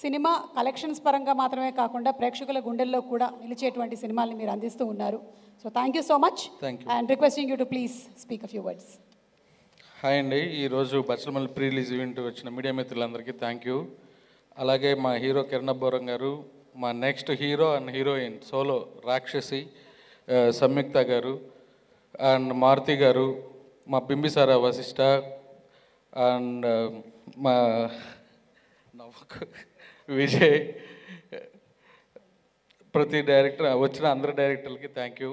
Cinema collections పరంగా మాత్రమే కాకుండా ప్రేక్షకుల గుండెల్లో కూడా నిలిచేటువంటి సినిమాల్ని మీరు అందిస్తూ ఉన్నారు. So thank you so much and requesting you to please speak a few words. Hi అండి, ఈరోజు బచ్చలమల్లి ప్రీ రిలీజ్ ఈవెంట్ వచ్చిన మీడియా మిత్రులందరికీ థ్యాంక్ యూ. అలాగే మా హీరో కిరణ్ అబ్బోరం గారు, మా next hero and heroine solo రాక్షసి సంయుక్త గారు అండ్ మారుతి గారు, మా బింబిసార వశిష్ట అండ్ మా విజయ్, ప్రతి డైరెక్టర్ వచ్చిన అందరు డైరెక్టర్లకి థ్యాంక్ యూ.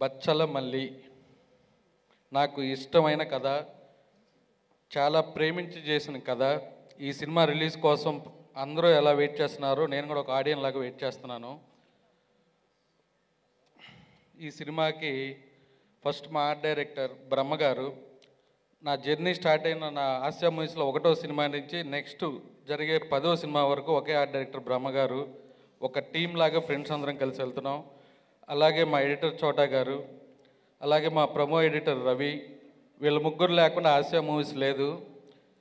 బచ్చలమల్లి నాకు ఇష్టమైన కథ, చాలా ప్రేమించి చేసిన కథ. ఈ సినిమా రిలీజ్ కోసం అందరూ ఎలా వెయిట్ చేస్తున్నారో నేను కూడా ఒక ఆడియన్స్ లాగా వెయిట్ చేస్తున్నాను. ఈ సినిమాకి ఫస్ట్ మా ఆర్ట్ డైరెక్టర్ బ్రహ్మ గారు, నా జర్నీ స్టార్ట్ అయిన నా ఆసియా మూవీస్లో 1వ సినిమా నుంచి నెక్స్ట్ జరిగే 10వ సినిమా వరకు ఒకే ఆర్ట్ డైరెక్టర్ బ్రహ్మ గారు. ఒక టీం లాగా ఫ్రెండ్స్ అందరం కలిసి వెళ్తున్నాం. అలాగే మా ఎడిటర్ చోటా గారు, అలాగే మా ప్రమో ఎడిటర్ రవి, వీళ్ళ ముగ్గురు లేకుండా ఆసియా మూవీస్ లేదు.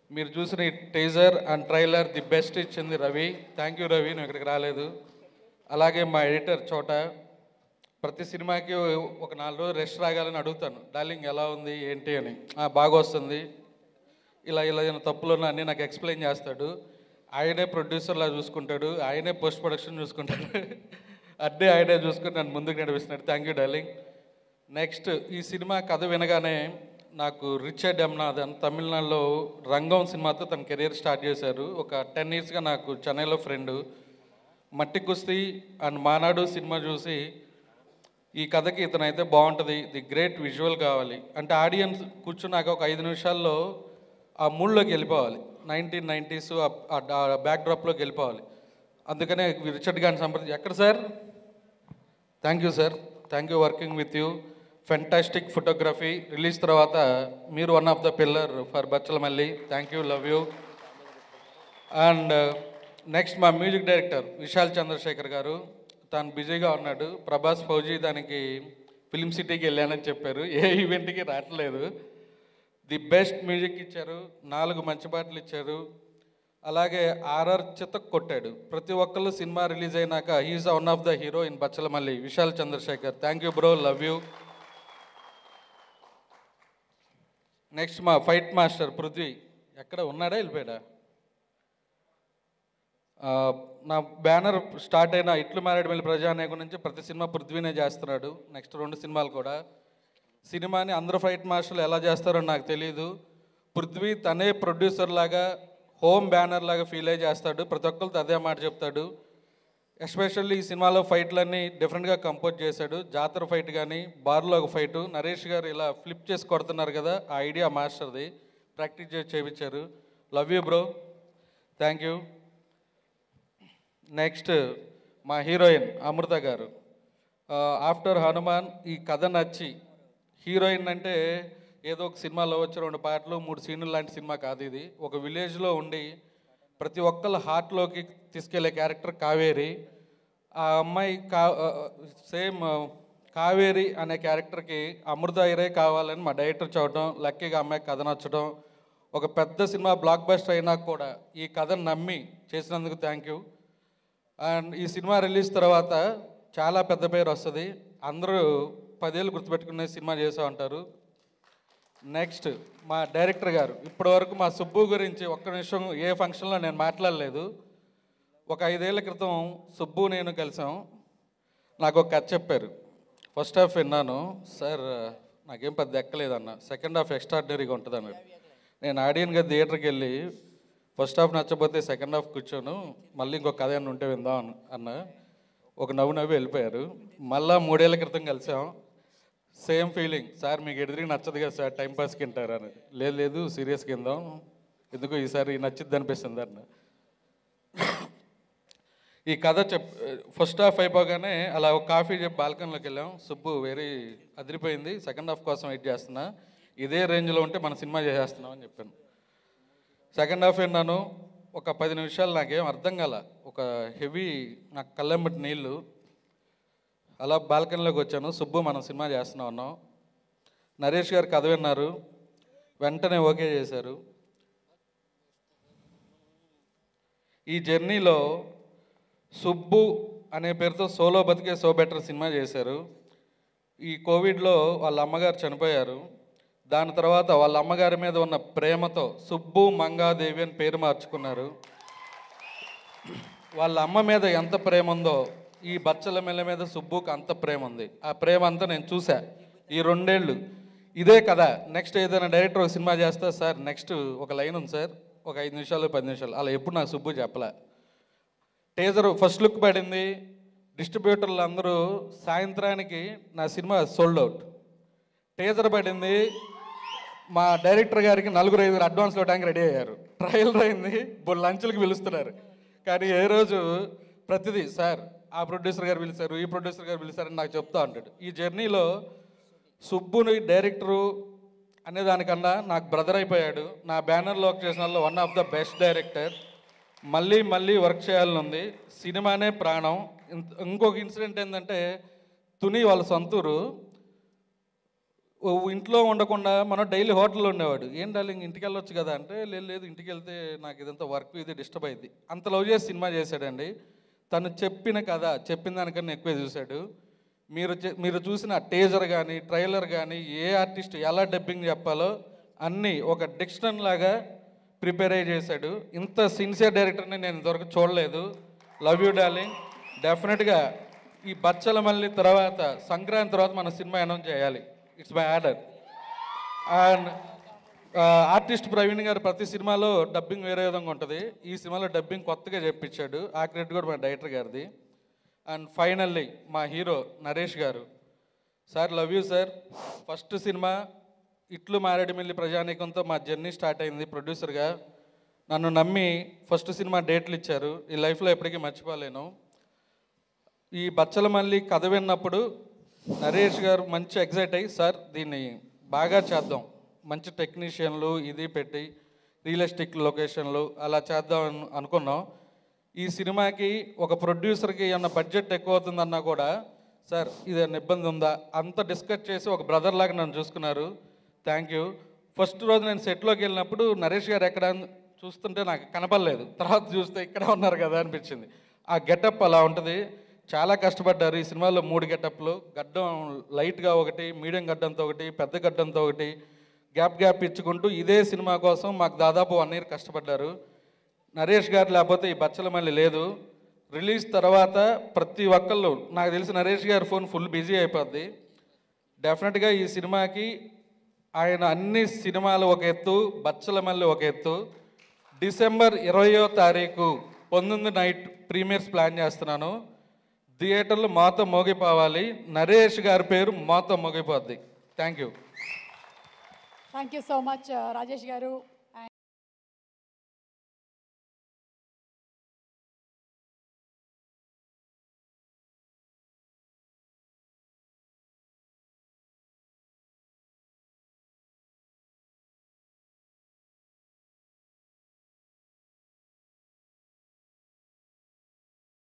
మీరు చూసిన ఈ teaser and trailer the best ఇచ్చింది రవి. థ్యాంక్ యూ రవి, నువ్వు ఇక్కడికి రాలేదు. అలాగే మా ఎడిటర్ చోటా, ప్రతి సినిమాకి ఒక 4 రోజులు రెస్ట్ రాగాలని అడుగుతాను, డార్లింగ్ ఎలా ఉంది ఏంటి అని. బాగా వస్తుంది, ఇలా తప్పులు అన్నీ నాకు ఎక్స్ప్లెయిన్ చేస్తాడు. ఆయనే ప్రొడ్యూసర్లా చూసుకుంటాడు, ఆయనే పోస్ట్ ప్రొడక్షన్ చూసుకుంటాడు, అన్నీ ఆయనే చూసుకుని నన్ను ముందుకు నడిపిస్తున్నాడు. Thank you darling. నెక్స్ట్ ఈ సినిమా కథ వినగానే నాకు రిచర్డ్ ఎమ్నాథన్ తమిళనాడులో రంగం సినిమాతో తన కెరీర్ స్టార్ట్ చేశారు. ఒక 10 ఇయర్స్గా నాకు చెన్నైలో ఫ్రెండు. మట్టి కుస్తీ అండ్ మానాడు సినిమా చూసి ఈ కథకి ఇతనైతే బాగుంటుంది, ది గ్రేట్ విజువల్ కావాలి అంటే ఆడియన్స్ కూర్చున్నాక ఒక 5 నిమిషాల్లో ఆ మూడ్లోకి వెళ్ళిపోవాలి, 1990s ఆ బ్యాక్డ్రాప్లోకి వెళ్ళిపోవాలి. అందుకనే రిచర్డ్ గారిని సంప్రదించి, ఎక్కడ sir? Thank you sir, thank you, working with you, fantastic photography. Release తర్వాత మీరు one of the pillar for Bachhala Malli. Thank you, love you. And next మా మ్యూజిక్ డైరెక్టర్ విశాల్ చంద్రశేఖర్ గారు, తను బిజీగా ఉన్నాడు. ప్రభాస్ ఫౌజీ దానికి ఫిల్మ్ సిటీకి వెళ్ళానని చెప్పారు, ఏ ఈవెంట్కి రావట్లేదు. ది బెస్ట్ మ్యూజిక్ ఇచ్చారు, 4 మంచి పాటలు ఇచ్చారు. అలాగే ఆర్ఆర్ చితక్ కొట్టాడు. ప్రతి ఒక్కళ్ళు సినిమా రిలీజ్ అయినాక he's one of the hero in Bachchalamalli, Vishal Chandrashekhar. Thank you bro, love you. Next మా ఫైట్ మాస్టర్ పృథ్వీ, ఎక్కడ ఉన్నాడా వెళ్ళిపోయాడా? నా బ్యానర్ స్టార్ట్ అయిన ఇట్లు మారేడుమిల్లి ప్రజానాయకుడి నుంచి ప్రతి సినిమా పృథ్వీనే చేస్తున్నాడు. నెక్స్ట్ 2 సినిమాలు కూడా. సినిమాని అందరూ ఫైట్ మాస్టర్లు ఎలా చేస్తారో నాకు తెలియదు. పృథ్వీ తనే ప్రొడ్యూసర్ లాగా, హోమ్ బ్యానర్ లాగా ఫీల్ అయ్యి చేస్తాడు. ప్రతి ఒక్కరితో అదే మాట చెప్తాడు. ఎస్పెషల్లీ ఈ సినిమాలో ఫైట్లన్నీ డిఫరెంట్గా కంపోజ్ చేశాడు. జాతర ఫైట్ కానీ, బార్లో ఒక ఫైటు, నరేష్ గారు ఇలా ఫ్లిప్ చేసి కొడుతున్నారు కదా, ఆ ఐడియా మాస్టర్ది. ప్రాక్టీస్ చేసి చేయించారు. Love you bro, thank you. Next మా హీరోయిన్ అమృత గారు. ఆఫ్టర్ హనుమాన్ ఈ కథ నచ్చి, హీరోయిన్ అంటే ఏదో ఒక సినిమాలో వచ్చి 2 పాటలు 3 సీన్లు లాంటి సినిమా కాదు ఇది. ఒక విలేజ్లో ఉండి ప్రతి ఒక్కళ్ళ హార్ట్లోకి తీసుకెళ్లే క్యారెక్టర్ కావేరి. ఆ అమ్మాయి సేమ్ కావేరి అనే క్యారెక్టర్కి అమృత హీరో కావాలని మా డైరెక్టర్ చూడటం, లక్కీగా అమ్మాయికి కథ నచ్చడం, ఒక పెద్ద సినిమా బ్లాక్ బస్టర్ అయినా కూడా ఈ కథను నమ్మి చేసినందుకు థ్యాంక్ యూ. అండ్ ఈ సినిమా రిలీజ్ తర్వాత చాలా పెద్ద పేరు వస్తుంది, అందరూ 10 ఏళ్ళు గుర్తుపెట్టుకునే సినిమా చేసా ఉంటారు. నెక్స్ట్ మా డైరెక్టర్ గారు, ఇప్పటివరకు మా సుబ్బు గురించి ఒక్క నిమిషం ఏ ఫంక్షన్లో నేను మాట్లాడలేదు. ఒక 5 ఏళ్ల క్రితం సుబ్బు నేను కలిసాం. నాకు ఒక కథ చెప్పారు. ఫస్ట్ హాఫ్ విన్నాను, సార్ నాకేం పెద్ద ఎక్కలేదన్న, సెకండ్ హాఫ్ ఎక్స్ట్రాడినరీగా ఉంటుంది అన్నాడు. నేను ఆడియన్గా థియేటర్కి వెళ్ళి ఫస్ట్ హాఫ్ నచ్చకపోతే సెకండ్ హాఫ్ కూర్చోను, మళ్ళీ ఇంకొక కథ అని ఉంటే విందాం అన్న. ఒక నవ్వు వెళ్ళిపోయారు. మళ్ళీ 3 ఏళ్ల క్రితం కలిసాం, సేమ్ ఫీలింగ్, సార్ మీకు ఎదురికి నచ్చదు కదా సార్, టైంపాస్కి వింటారు అని. లేదు సీరియస్గా విందాం, ఎందుకు ఈసారి నచ్చిద్ది అనిపిస్తుంది అన్న. ఈ కథ ఫస్ట్ హాఫ్ అయిపోగానే అలా ఒక కాఫీ చెప్పి బాల్కనీలోకి వెళ్ళాం. సుబ్బు వెరీ అదిరిపోయింది, సెకండ్ హాఫ్ కోసం వెయిట్ చేస్తున్నా, ఇదే రేంజ్లో ఉంటే మన సినిమా చేసేస్తున్నాం అని చెప్పాను. సెకండ్ హాఫ్ విన్నాను, ఒక 10 నిమిషాలు నాకేం అర్థం కాల, ఒక హెవీ, నాకు కళ్ళెంబటి నీళ్ళు. అలా బాల్కనీలోకి వచ్చాను, సుబ్బు మనం సినిమా చేస్తున్నాం అన్నాం. నరేష్ గారు కథ విన్నారు, వెంటనే ఓకే చేశారు. ఈ జర్నీలో సుబ్బు అనే పేరుతో సోలో బతికే సో బెటర్ సినిమా చేశారు. ఈ కోవిడ్లో వాళ్ళ అమ్మగారు చనిపోయారు. దాని తర్వాత వాళ్ళ అమ్మగారి మీద ఉన్న ప్రేమతో సుబ్బు మంగాదేవి అని పేరు మార్చుకున్నారు. వాళ్ళ అమ్మ మీద ఎంత ప్రేమ ఉందో ఈ బచ్చల మెల్ల మీద సుబ్బుకి అంత ప్రేమ ఉంది. ఆ ప్రేమ అంతా నేను చూసా ఈ 2 ఏళ్ళు. ఇదే కదా నెక్స్ట్ ఏదైనా డైరెక్టర్ ఒక సినిమా చేస్తా సార్, నెక్స్ట్ ఒక లైన్ ఉంది సార్, ఒక 5 నిమిషాలు 10 నిమిషాలు, అలా ఎప్పుడు నాకు సుబ్బు చెప్పలే. టీజర్ ఫస్ట్ లుక్ పడింది, డిస్ట్రిబ్యూటర్లు అందరూ సాయంత్రానికి నా సినిమా సోల్డ్ అవుట్. టీజర్ పడింది, మా డైరెక్టర్ గారికి 4-5 అడ్వాన్స్ ఇవ్వడానికి రెడీ అయ్యారు. ట్రయల్ అయింది, లంచ్లకు పిలుస్తున్నారు. కానీ ఏ రోజు ప్రతిదీ సార్ ఆ ప్రొడ్యూసర్ గారు పిలిచారు, ఈ ప్రొడ్యూసర్ గారు పిలిచారని నాకు చెప్తా ఉంటాడు. ఈ జర్నీలో సుబ్బుని డైరెక్టరు అనే దానికన్నా నాకు బ్రదర్ అయిపోయాడు. నా బ్యానర్లో వర్క్ చేసిన వాళ్ళు one of the best director. మళ్ళీ మళ్ళీ వర్క్ చేయాలని ఉంది. సినిమానే ప్రాణం. ఇంకొక ఇన్సిడెంట్ ఏంటంటే, తుని వాళ్ళ సొంతూరు. ఇంట్లో ఉండకుండా మనం డైలీ హోటల్లో ఉండేవాడు. ఏం డార్లింగ్ ఇంటికి వెళ్ళొచ్చు కదా అంటే, లేదు ఇంటికి వెళ్తే నాకు ఇదంతా వర్క్ ఇది డిస్టర్బ్ అయింది. అంత లవ్ చేసి సినిమా చేశాడండి. తను చెప్పిన కథ చెప్పిన దానికన్నా ఎక్కువ చూశాడు. మీరు చూసిన టీజర్ కానీ ట్రైలర్ కానీ ఏ ఆర్టిస్ట్ ఎలా డబ్బింగ్ చెప్పాలో అన్నీ ఒక డిక్షనరీ లాగా ప్రిపేర్ అయ్యి చేశాడు. ఇంత సిన్సియర్ డైరెక్టర్ని నేను ఇంతవరకు చూడలేదు. Love you darling. డెఫినెట్గా ఈ బచ్చల మల్లి తర్వాత సంక్రాంతి తర్వాత మన సినిమా అనౌన్స్ చేయాలి. It's my order. And artist Praveen గారు ప్రతి సినిమాలో డబ్బింగ్ వేరే విధంగా ఉంటుంది. ఈ సినిమాలో డబ్బింగ్ కొత్తగా చెప్పించాడు. ఆ క్రెడిట్ కూడా మా డైరెక్టర్ గారిది. అండ్ ఫైనల్లీ మా హీరో నరేష్ గారు. Sir love you sir. First cinema ఇట్లు మారేడుమిల్లి ప్రజానీకంతో మా జర్నీ స్టార్ట్ అయింది. ప్రొడ్యూసర్గా నన్ను నమ్మి ఫస్ట్ సినిమా డేట్లు ఇచ్చారు. ఈ లైఫ్లో ఎప్పటికీ మర్చిపోలేను. ఈ బచ్చల మల్లి కథ విన్నప్పుడు నరేష్ గారు మంచి ఎగ్జైట్ అయ్యి, సార్ దీన్ని బాగా చేద్దాం, మంచి టెక్నీషియన్లు ఇది పెట్టి రియలిస్టిక్ లొకేషన్లు అలా చేద్దాం అనుకున్నాం. ఈ సినిమాకి ఒక ప్రొడ్యూసర్కి ఏమన్నా బడ్జెట్ ఎక్కువ అవుతుందన్నా కూడా, సార్ ఇదేమన్నా ఇబ్బంది ఉందా అంత డిస్కస్ చేసి ఒక బ్రదర్ లాగా నన్ను చూసుకున్నారు. Thank you. ఫస్ట్ రోజు నేను సెట్లోకి వెళ్ళినప్పుడు నరేష్ గారు ఎక్కడ చూస్తుంటే నాకు కనపడలేదు. తర్వాత చూస్తే ఇక్కడే ఉన్నారు కదా అనిపించింది. ఆ గెటప్ అలా ఉంటుంది. చాలా కష్టపడ్డారు. ఈ సినిమాలో 3 గెటప్లు, గడ్డం లైట్గా ఒకటి, మీడియం గడ్డంతో ఒకటి, పెద్ద గడ్డంతో ఒకటి, గ్యాప్ ఇచ్చుకుంటూ ఇదే సినిమా కోసం మాకు దాదాపు 1 year కష్టపడ్డారు. నరేష్ గారు లేకపోతే ఈ బచ్చల మల్లి లేదు. రిలీజ్ తర్వాత ప్రతి ఒక్కళ్ళు నాకు తెలిసి నరేష్ గారి ఫోన్ ఫుల్ బిజీ అయిపోద్ది. డెఫినెట్గా ఈ సినిమాకి ఆయన అన్ని సినిమాలు ఒక ఎత్తు, బచ్చల మల్లి ఒక ఎత్తు. డిసెంబర్ 20వ తారీఖు 19 నైట్ ప్రీమియర్స్ ప్లాన్ చేస్తున్నాను. థియేటర్లు మాతో మోగిపోవాలి. నరేష్ గారి పేరు మాతో మోగిపోద్ది. Thank you so much Rajesh గారు.